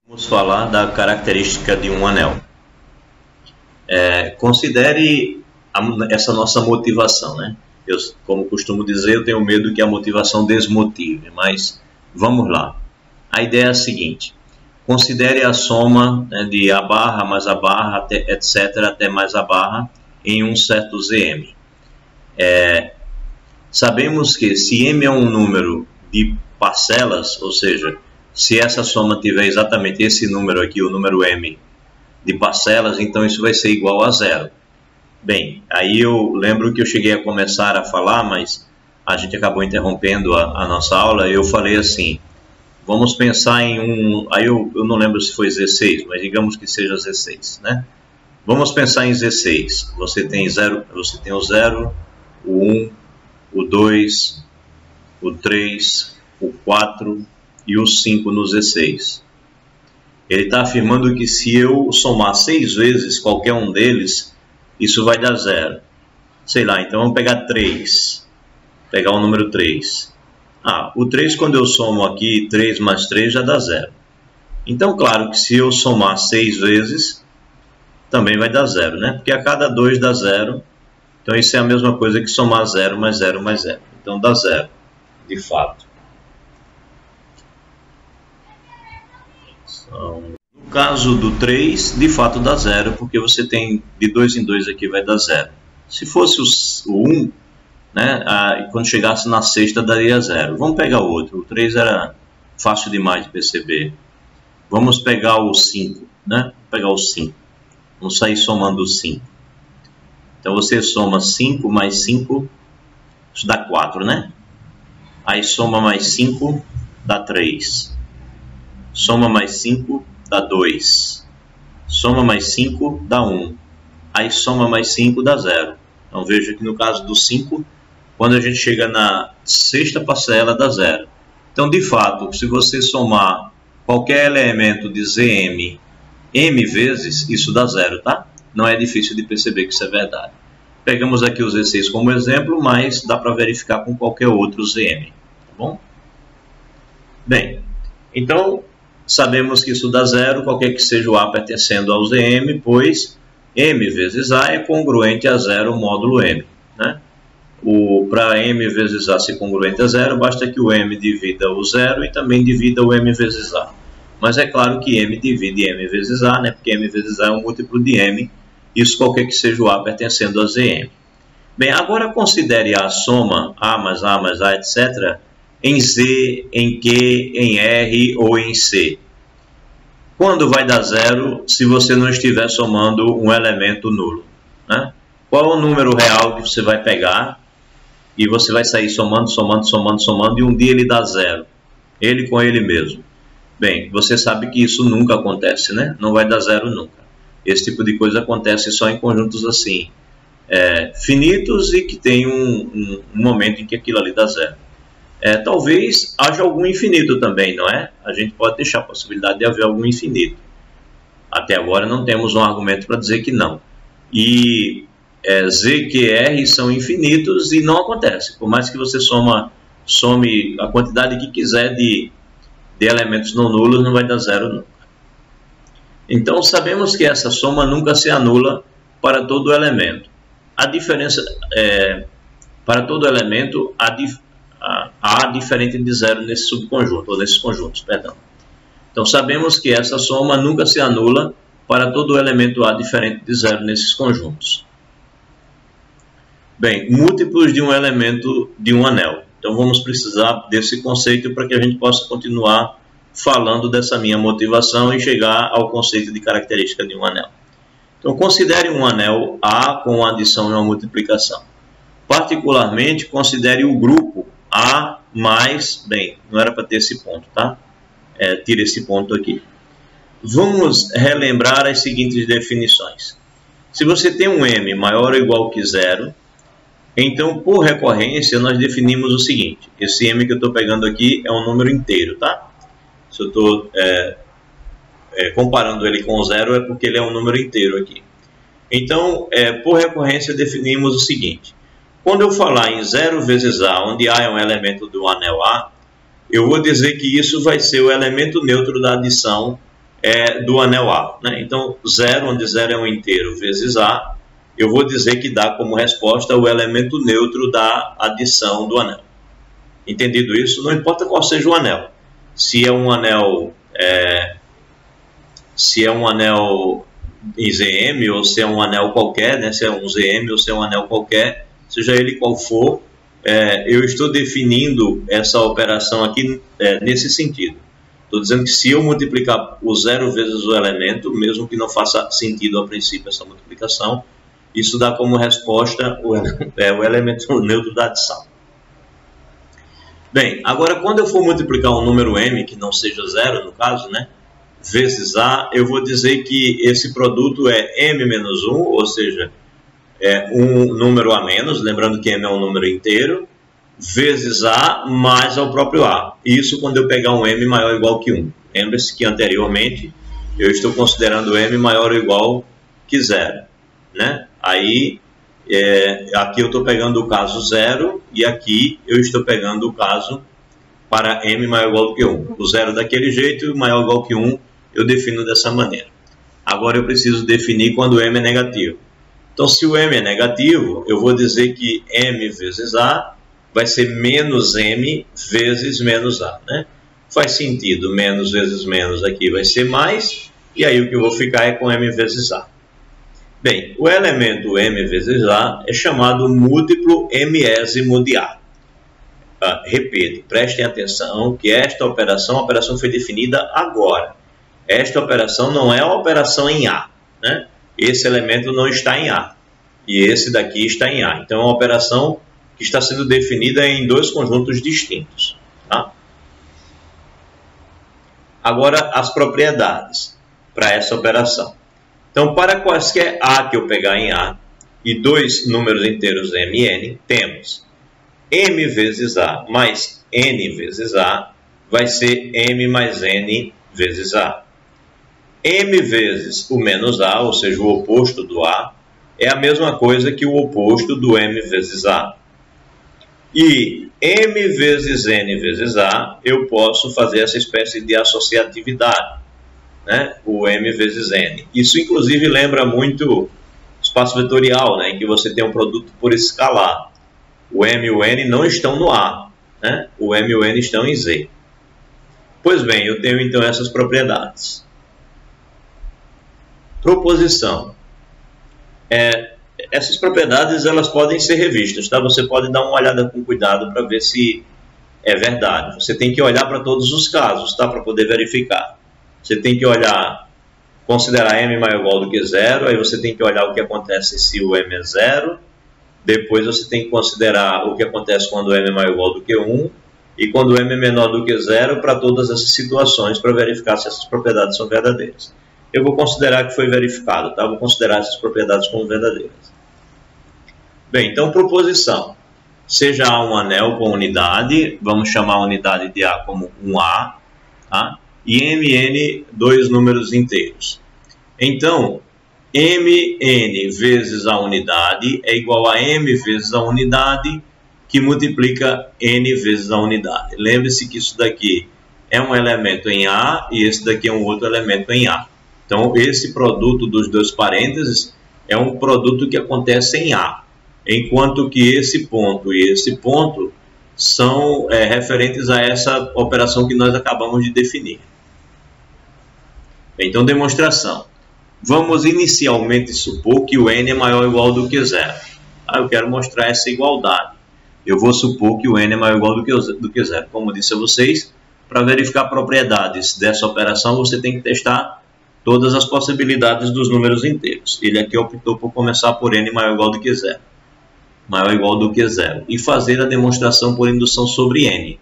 Vamos falar da característica de um anel. Considere essa nossa motivação, né? Eu, como costumo dizer, eu tenho medo que a motivação desmotive, mas vamos lá. A ideia é a seguinte: considere a soma, né, de a barra mais a barra, até, etc., até mais a barra, em um certo Zm. Sabemos que se m é um número de parcelas, ou seja, se essa soma tiver exatamente esse número aqui, o número m de parcelas, então isso vai ser igual a zero. Bem, aí eu lembro que eu cheguei a começar a falar, mas a gente acabou interrompendo a nossa aula. Eu falei assim: vamos pensar em um... Aí eu não lembro se foi Z6, mas digamos que seja Z6, né? Vamos pensar em Z6. Você tem o 0, o 1, o 2, o 3, o 4 e o 5 no Z6. Ele está afirmando que se eu somar 6 vezes qualquer um deles, isso vai dar zero. Sei lá, então vamos pegar 3. Pegar o número 3. O 3, quando eu somo aqui, 3 mais 3 já dá zero. Então, claro que se eu somar 6 vezes, também vai dar zero, né? Porque a cada 2 dá zero. Então, isso é a mesma coisa que somar 0 mais 0 mais 0. Então, dá zero, de fato. No caso do 3, de fato dá zero, porque você tem de 2 em 2 aqui vai dar zero. Se fosse o 1, né, quando chegasse na sexta daria zero. Vamos pegar o outro. O 3 era fácil demais de perceber. Vamos pegar o 5, né? Vamos pegar o 5. Vamos sair somando o 5. Então você soma 5 mais 5, isso dá 4, né? Aí soma mais 5, dá 3. Soma mais 5, dá 2. Soma mais 5, dá 1. Aí soma mais 5, dá 0. Então veja que no caso do 5, quando a gente chega na sexta parcela, dá 0. Então, de fato, se você somar qualquer elemento de Zm m vezes, isso dá 0, tá? Não é difícil de perceber que isso é verdade. Pegamos aqui o Z6 como exemplo, mas dá para verificar com qualquer outro Zm, tá bom? Bem, então sabemos que isso dá zero, qualquer que seja o A pertencendo ao Zm, pois m vezes A é congruente a 0 módulo m, né? Para m vezes A ser congruente a 0, basta que o m divida o 0 e também divida o m vezes A. Mas é claro que m divide m vezes A, né? Porque m vezes A é um múltiplo de m, isso qualquer que seja o A pertencendo a Zm. Bem, agora considere a soma A mais A, etc., em Z, em Q, em R ou em C. Quando vai dar zero se você não estiver somando um elemento nulo, né? Qual é o número real que você vai pegar e você vai sair somando, e um dia ele dá zero, ele com ele mesmo? Bem, você sabe que isso nunca acontece, né? Não vai dar zero nunca. Esse tipo de coisa acontece só em conjuntos assim, finitos, e que tem um momento em que aquilo ali dá zero. Talvez haja algum infinito também, não é? A gente pode deixar a possibilidade de haver algum infinito. Até agora não temos um argumento para dizer que não. E Z, Q, R são infinitos e não acontece. Por mais que você some a quantidade que quiser de elementos não nulos, não vai dar zero nunca. Então sabemos que essa soma nunca se anula para todo elemento. A diferença para todo elemento A diferente de zero nesse subconjunto, ou nesses conjuntos, perdão. Então sabemos que essa soma nunca se anula para todo elemento A diferente de zero nesses conjuntos. Bem, múltiplos de um elemento de um anel. Então vamos precisar desse conceito para que a gente possa continuar falando dessa minha motivação e chegar ao conceito de característica de um anel. Então considere um anel A com uma adição e uma multiplicação. Particularmente, considere o grupo A mais... Bem, não era para ter esse ponto, tá? Tira esse ponto aqui. Vamos relembrar as seguintes definições. Se você tem um m maior ou igual que zero, então, por recorrência, nós definimos o seguinte: esse m que eu estou pegando aqui é um número inteiro, tá? Se eu estou comparando ele com o zero, é porque ele é um número inteiro aqui. Então, por recorrência, definimos o seguinte: quando eu falar em 0 vezes A, onde A é um elemento do anel A, eu vou dizer que isso vai ser o elemento neutro da adição do anel A, né? Então, 0, onde 0 é um inteiro, vezes A, eu vou dizer que dá como resposta o elemento neutro da adição do anel. Entendido isso? Não importa qual seja o anel. Se é um anel em ZM, ou se é um anel qualquer, né? Se é um ZM ou se é um anel qualquer, seja ele qual for, eu estou definindo essa operação aqui nesse sentido. Estou dizendo que se eu multiplicar o 0 vezes o elemento, mesmo que não faça sentido a princípio essa multiplicação, isso dá como resposta o elemento neutro da adição. Bem, agora quando eu for multiplicar um número m, que não seja 0 no caso, né, vezes A, eu vou dizer que esse produto é m menos 1, ou seja, um número a menos, lembrando que m é um número inteiro, vezes A mais ao próprio A. Isso quando eu pegar um m maior ou igual que 1. Lembre-se que anteriormente eu estou considerando m maior ou igual que 0. Né? Aí, aqui eu estou pegando o caso 0 e aqui eu estou pegando o caso para m maior ou igual que 1. O 0 daquele jeito e o maior ou igual que 1 eu defino dessa maneira. Agora eu preciso definir quando m é negativo. Então, se o m é negativo, eu vou dizer que m vezes A vai ser menos m vezes menos A. Né? Faz sentido, menos vezes menos aqui vai ser mais, e aí o que eu vou ficar é com m vezes A. Bem, o elemento m vezes A é chamado múltiplo mésimo de A. Repito, prestem atenção que esta operação foi definida agora. Esta operação não é uma operação em A. Né? Esse elemento não está em A. E esse daqui está em A. Então é uma operação que está sendo definida em dois conjuntos distintos. Tá? Agora, as propriedades para essa operação. Então, para quaisquer A que eu pegar em A e dois números inteiros m e n, temos m vezes A mais n vezes A vai ser m mais n vezes A. M vezes o menos A, ou seja, o oposto do A, é a mesma coisa que o oposto do m vezes A. E m vezes n vezes A, eu posso fazer essa espécie de associatividade, né? O m vezes n. Isso, inclusive, lembra muito espaço vetorial, né? Em que você tem um produto por escalar. O m e o n não estão no A, né? O m e o n estão em Z. Pois bem, eu tenho então essas propriedades. Proposição. Essas propriedades elas podem ser revistas, tá? Você pode dar uma olhada com cuidado para ver se é verdade. Você tem que olhar para todos os casos, tá? Para poder verificar. Você tem que olhar, considerar m maior ou igual do que 0, aí você tem que olhar o que acontece se o m é 0, depois você tem que considerar o que acontece quando o m é maior ou igual do que 1, e quando o m é menor do que 0, para todas essas situações, para verificar se essas propriedades são verdadeiras. Eu vou considerar que foi verificado, tá? Vou considerar essas propriedades como verdadeiras. Bem, então, proposição. Seja A um anel com unidade, vamos chamar a unidade de A como 1A, tá? E mn, dois números inteiros. Então, mn vezes a unidade é igual a m vezes a unidade, que multiplica n vezes a unidade. Lembre-se que isso daqui é um elemento em A e esse daqui é um outro elemento em A. Então, esse produto dos dois parênteses é um produto que acontece em A, enquanto que esse ponto e esse ponto são referentes a essa operação que nós acabamos de definir. Então, demonstração. Vamos inicialmente supor que o n é maior ou igual do que 0. Eu quero mostrar essa igualdade. Eu vou supor que o n é maior ou igual do que 0. Como eu disse a vocês, para verificar propriedades dessa operação, você tem que testar todas as possibilidades dos números inteiros. Ele aqui optou por começar por n maior ou igual do que 0. Maior ou igual do que 0. E fazer a demonstração por indução sobre n.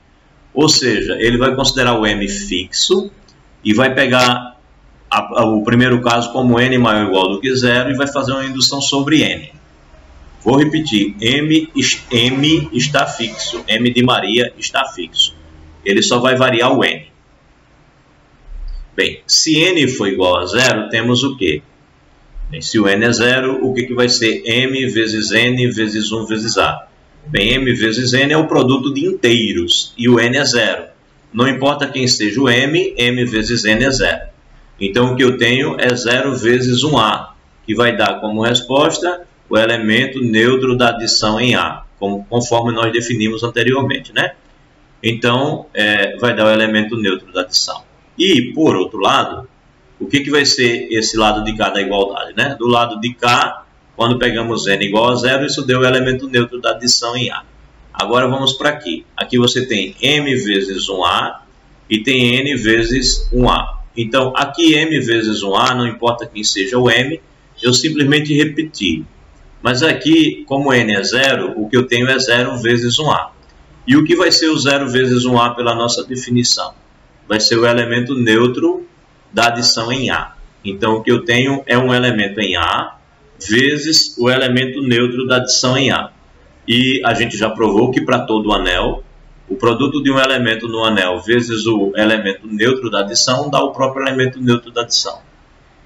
Ou seja, ele vai considerar o m fixo e vai pegar o primeiro caso como n maior ou igual do que 0 e vai fazer uma indução sobre n. Vou repetir, m está fixo, m de Maria está fixo. Ele só vai variar o n. Bem, se n for igual a 0, temos o quê? Bem, se o n é 0, o que vai ser m vezes n vezes 1 vezes a? Bem, m vezes n é o produto de inteiros e o n é 0. Não importa quem seja o m, m vezes n é 0. Então, o que eu tenho é 0 vezes 1A, que vai dar como resposta o elemento neutro da adição em A, conforme nós definimos anteriormente, né? Então, vai dar o elemento neutro da adição. E, por outro lado, o que vai ser esse lado de cá da igualdade, né? Do lado de cá, quando pegamos n igual a 0, isso deu o elemento neutro da adição em A. Agora vamos para aqui. Aqui você tem m vezes 1A e tem n vezes 1A. Então, aqui m vezes 1A, não importa quem seja o m, eu simplesmente repeti. Mas aqui, como n é 0, o que eu tenho é 0 vezes 1A. E o que vai ser o 0 vezes 1A pela nossa definição? Vai ser o elemento neutro da adição em A. Então, o que eu tenho é um elemento em A vezes o elemento neutro da adição em A. E a gente já provou que para todo anel, o produto de um elemento no anel vezes o elemento neutro da adição dá o próprio elemento neutro da adição.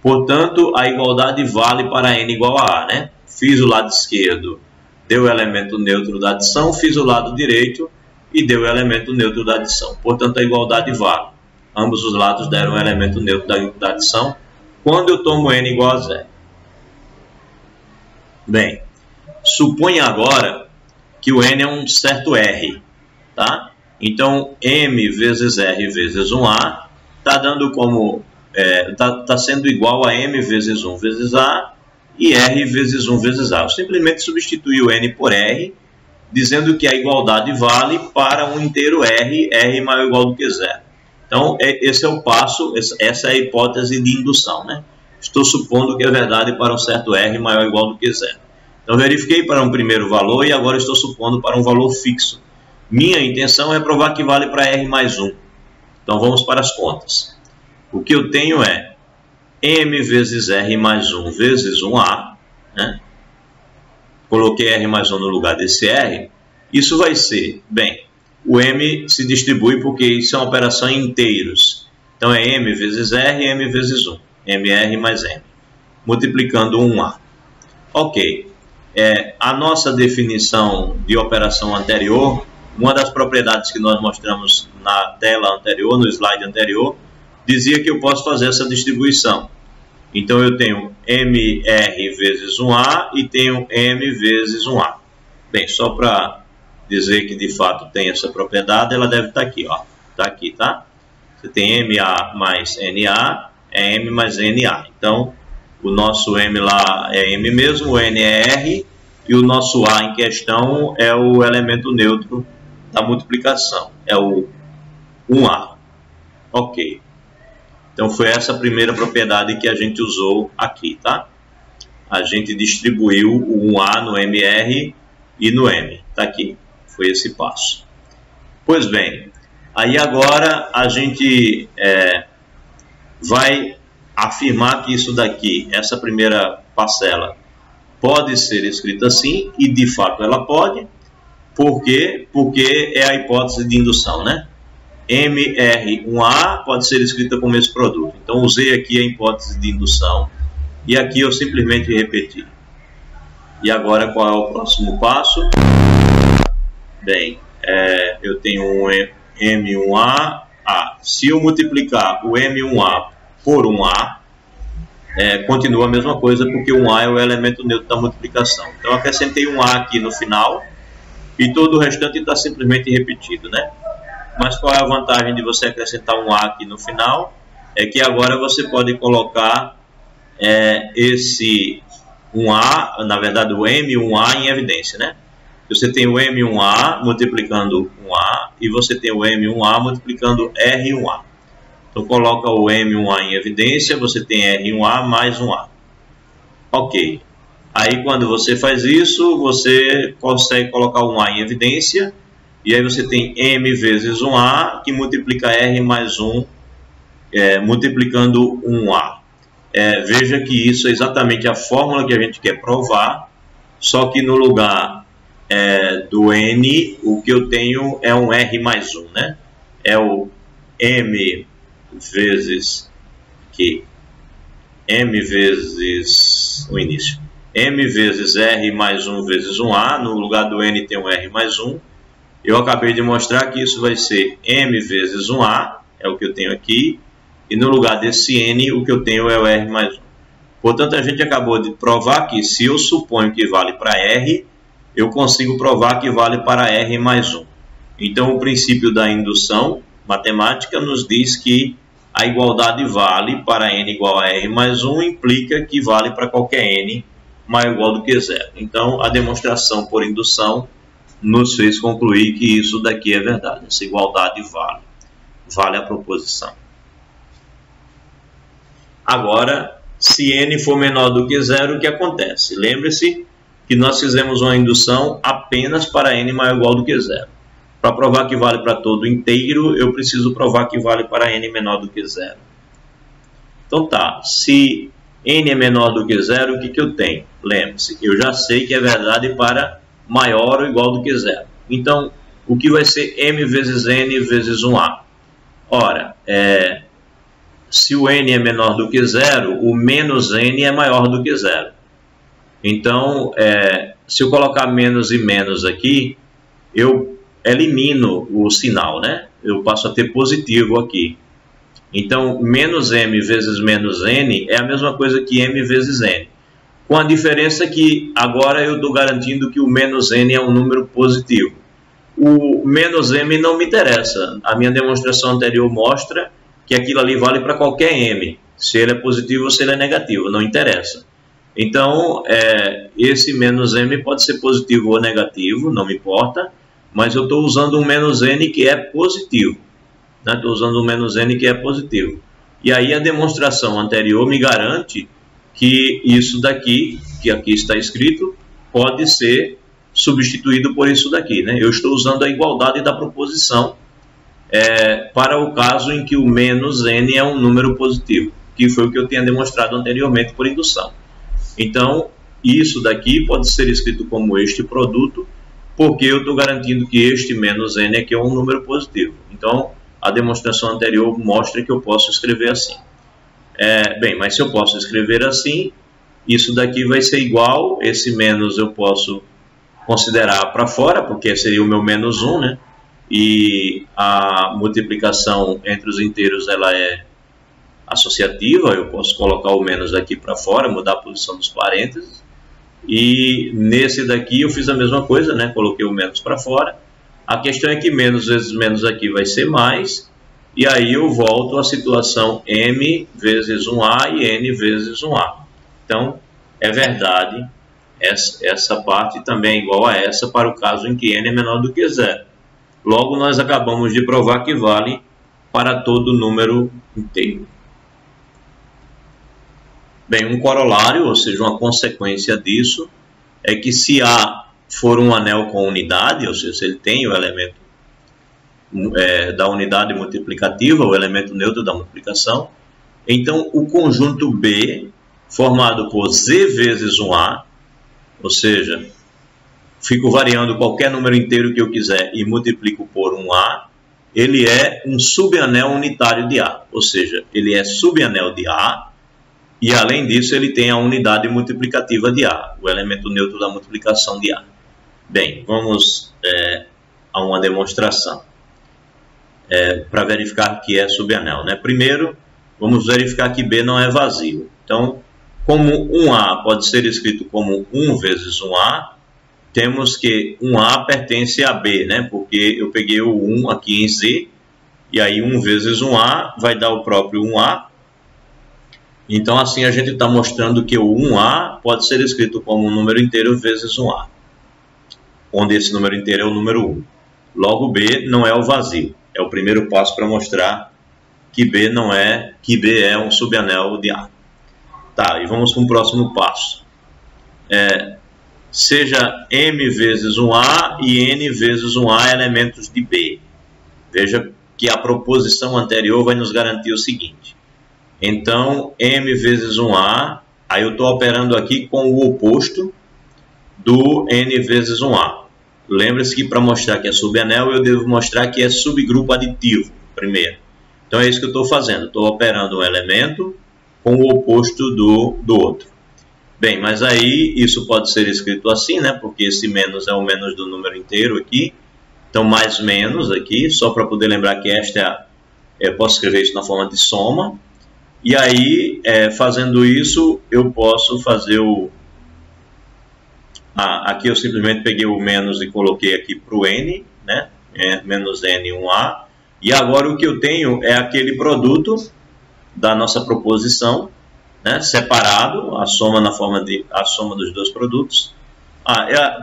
Portanto, a igualdade vale para n igual a A, né? Fiz o lado esquerdo, deu o elemento neutro da adição, fiz o lado direito e deu o elemento neutro da adição. Portanto, a igualdade vale. Ambos os lados deram o elemento neutro da adição quando eu tomo n igual a 0. Bem, suponha agora que o n é um certo R, tá? Então, m vezes r vezes 1A está dando como está sendo igual a m vezes 1 vezes A e r vezes 1 vezes A. Eu simplesmente substituí o n por r, dizendo que a igualdade vale para um inteiro r maior ou igual do que 0. Então, esse é o passo, essa é a hipótese de indução, né? Estou supondo que é verdade para um certo r maior ou igual do que 0. Então, verifiquei para um primeiro valor e agora estou supondo para um valor fixo. Minha intenção é provar que vale para r mais 1. Então, vamos para as contas. O que eu tenho é m vezes r mais 1 vezes 1A, né? Coloquei r mais 1 no lugar desse r. Isso vai ser, bem, o m se distribui porque isso é uma operação em inteiros. Então, é m vezes r, m vezes 1. mr mais m. Multiplicando 1A. Ok. A nossa definição de operação anterior, uma das propriedades que nós mostramos na tela anterior, no slide anterior, dizia que eu posso fazer essa distribuição. Então, eu tenho mr vezes 1A e tenho m vezes 1A. Bem, só para dizer que de fato tem essa propriedade, ela deve estar aqui, ó. Está aqui, tá? Você tem MA mais NA, é M mais NA. Então, o nosso M lá é M mesmo, o N é R, e o nosso A em questão é o elemento neutro da multiplicação, é o 1A. Ok. Então, foi essa a primeira propriedade que a gente usou aqui, tá? A gente distribuiu o 1A no MR e no M. Está aqui. Foi esse passo. Pois bem, aí agora a gente vai afirmar que isso daqui, essa primeira parcela, pode ser escrita assim, e de fato ela pode. Por quê? Porque é a hipótese de indução, né? MR1A pode ser escrita como esse produto. Então, usei aqui a hipótese de indução e aqui eu simplesmente repeti. E agora, qual é o próximo passo? Bem, eu tenho um M1A. Se eu multiplicar o M1A por 1A, continua a mesma coisa, porque 1A é o elemento neutro da multiplicação. Então, acrescentei 1A aqui no final e todo o restante está simplesmente repetido, né? Mas qual é a vantagem de você acrescentar um A aqui no final? É que agora você pode colocar esse 1A, na verdade o M1A em evidência, né? Você tem o M1A multiplicando 1A e você tem o M1A multiplicando R1A. Então coloca o M1A em evidência, você tem R1A mais 1A. Ok. Aí quando você faz isso, você consegue colocar o 1A em evidência. E aí você tem M vezes 1A, que multiplica R mais 1, multiplicando 1A. Veja que isso é exatamente a fórmula que a gente quer provar, só que no lugar do N, o que eu tenho é um R mais 1, né? É o M vezes M vezes o início. M vezes R mais 1 vezes 1A, no lugar do N tem um R mais 1. Eu acabei de mostrar que isso vai ser M vezes 1A, é o que eu tenho aqui, e no lugar desse n, o que eu tenho é o r mais 1. Portanto, a gente acabou de provar que se eu suponho que vale para r, eu consigo provar que vale para r mais 1. Então, o princípio da indução matemática nos diz que a igualdade vale para n igual a r mais 1, implica que vale para qualquer n maior ou igual do que zero. Então, a demonstração por indução nos fez concluir que isso daqui é verdade. Essa igualdade vale a proposição. Agora, se n for menor do que zero, o que acontece? Lembre-se que nós fizemos uma indução apenas para n maior ou igual do que zero. Para provar que vale para todo inteiro, eu preciso provar que vale para n menor do que zero. Então tá, se n é menor do que zero, o que eu tenho? Lembre-se, eu já sei que é verdade para maior ou igual do que zero. Então, o que vai ser m vezes n vezes 1a? Ora, se o n é menor do que zero, o menos n é maior do que zero. Então, se eu colocar menos e menos aqui, eu elimino o sinal, né? Eu passo a ter positivo aqui. Então, menos m vezes menos n é a mesma coisa que m vezes n. Com a diferença que agora eu estou garantindo que o menos n é um número positivo. O menos m não me interessa. A minha demonstração anterior mostra que aquilo ali vale para qualquer m. Se ele é positivo ou se ele é negativo, não interessa. Então, esse menos m pode ser positivo ou negativo, não me importa. Mas eu estou usando um menos n que é positivo. Estou usando um menos n que é positivo. E aí a demonstração anterior me garante que isso daqui, que aqui está escrito, pode ser substituído por isso daqui, né? Eu estou usando a igualdade da proposição para o caso em que o menos n é um número positivo, que foi o que eu tinha demonstrado anteriormente por indução. Então, isso daqui pode ser escrito como este produto, porque eu estou garantindo que este menos n aqui é um número positivo. Então, a demonstração anterior mostra que eu posso escrever assim. Bem, mas se eu posso escrever assim, isso daqui vai ser igual, esse menos eu posso considerar para fora, porque seria o meu menos 1, né? E a multiplicação entre os inteiros ela é associativa, eu posso colocar o menos aqui para fora, mudar a posição dos parênteses. E nesse daqui eu fiz a mesma coisa, né? Coloquei o menos para fora. A questão é que menos vezes menos aqui vai ser mais. E aí eu volto à situação m vezes 1a e n vezes 1a. Então, é verdade, essa parte também é igual a essa para o caso em que n é menor do que zero. Logo, nós acabamos de provar que vale para todo número inteiro. Bem, um corolário, ou seja, uma consequência disso, é que se A for um anel com unidade, ou seja, se ele tem o elemento da unidade multiplicativa, o elemento neutro da multiplicação, então o conjunto B, formado por Z vezes 1A, ou seja, fico variando qualquer número inteiro que eu quiser e multiplico por 1A, ele é um subanel unitário de A, ou seja, ele é subanel de A, e, além disso, ele tem a unidade multiplicativa de A, o elemento neutro da multiplicação de A. Bem, vamos a uma demonstração para verificar que é subanel, né? Primeiro, vamos verificar que B não é vazio. Então, como 1A pode ser escrito como 1 vezes 1A, temos que 1A pertence a B, né? Porque eu peguei o 1 aqui em Z, e aí 1 vezes 1A vai dar o próprio 1A. Então, assim, a gente está mostrando que o 1A pode ser escrito como um número inteiro vezes 1A, onde esse número inteiro é o número 1. Logo, B não é o vazio. É o primeiro passo para mostrar que B é um subanel de A. Tá, e vamos para o próximo passo. Seja M vezes 1A e N vezes 1A elementos de B. Veja que a proposição anterior vai nos garantir o seguinte. Então, m vezes 1a, aí eu estou operando aqui com o oposto do n vezes 1a. Lembre-se que para mostrar que é subanel, eu devo mostrar que é subgrupo aditivo, primeiro. Então, é isso que eu estou fazendo. Estou operando um elemento com o oposto do outro. Bem, mas aí isso pode ser escrito assim, né? Porque esse menos é o menos do número inteiro aqui. Então, mais menos aqui, só para poder lembrar que esta Eu posso escrever isso na forma de soma. E aí, fazendo isso, eu posso fazer o... aqui eu simplesmente peguei o menos e coloquei aqui para o n, né? Menos n, 1a. E agora o que eu tenho é aquele produto da nossa proposição, né? Separado, a soma na forma de a soma dos dois produtos.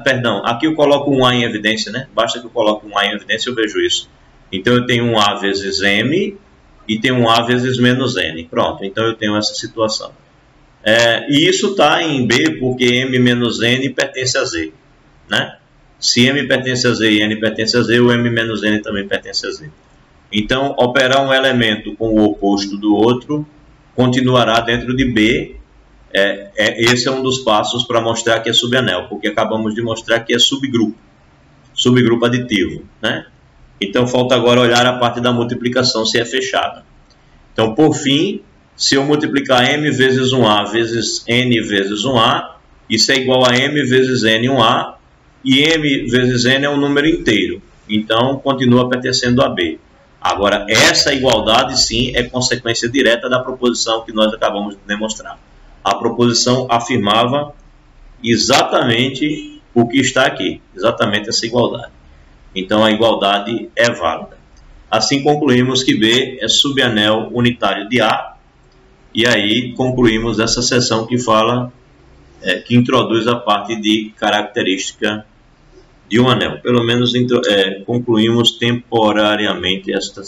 Perdão, aqui eu coloco um a em evidência, né? Basta que eu coloque um a em evidência, eu vejo isso. Então eu tenho um a vezes m e tenho um a vezes menos n. Pronto, então eu tenho essa situação. E isso está em B porque m menos n pertence a z, né? Se m pertence a z e n pertence a z, o m menos n também pertence a z. Então, operar um elemento com o oposto do outro continuará dentro de B. Esse é um dos passos para mostrar que é subanel, porque acabamos de mostrar que é subgrupo aditivo, né? Então, falta agora olhar a parte da multiplicação, se é fechada. Então, por fim, se eu multiplicar m vezes 1a vezes n vezes 1a, isso é igual a m vezes n 1a, e m vezes n é um número inteiro. Então, continua pertencendo a B. Agora, essa igualdade, sim, é consequência direta da proposição que nós acabamos de demonstrar. A proposição afirmava exatamente o que está aqui, exatamente essa igualdade. Então, a igualdade é válida. Assim, concluímos que B é subanel unitário de A, e aí concluímos essa seção que fala, que introduz a parte de característica de um anel. Pelo menos concluímos temporariamente esta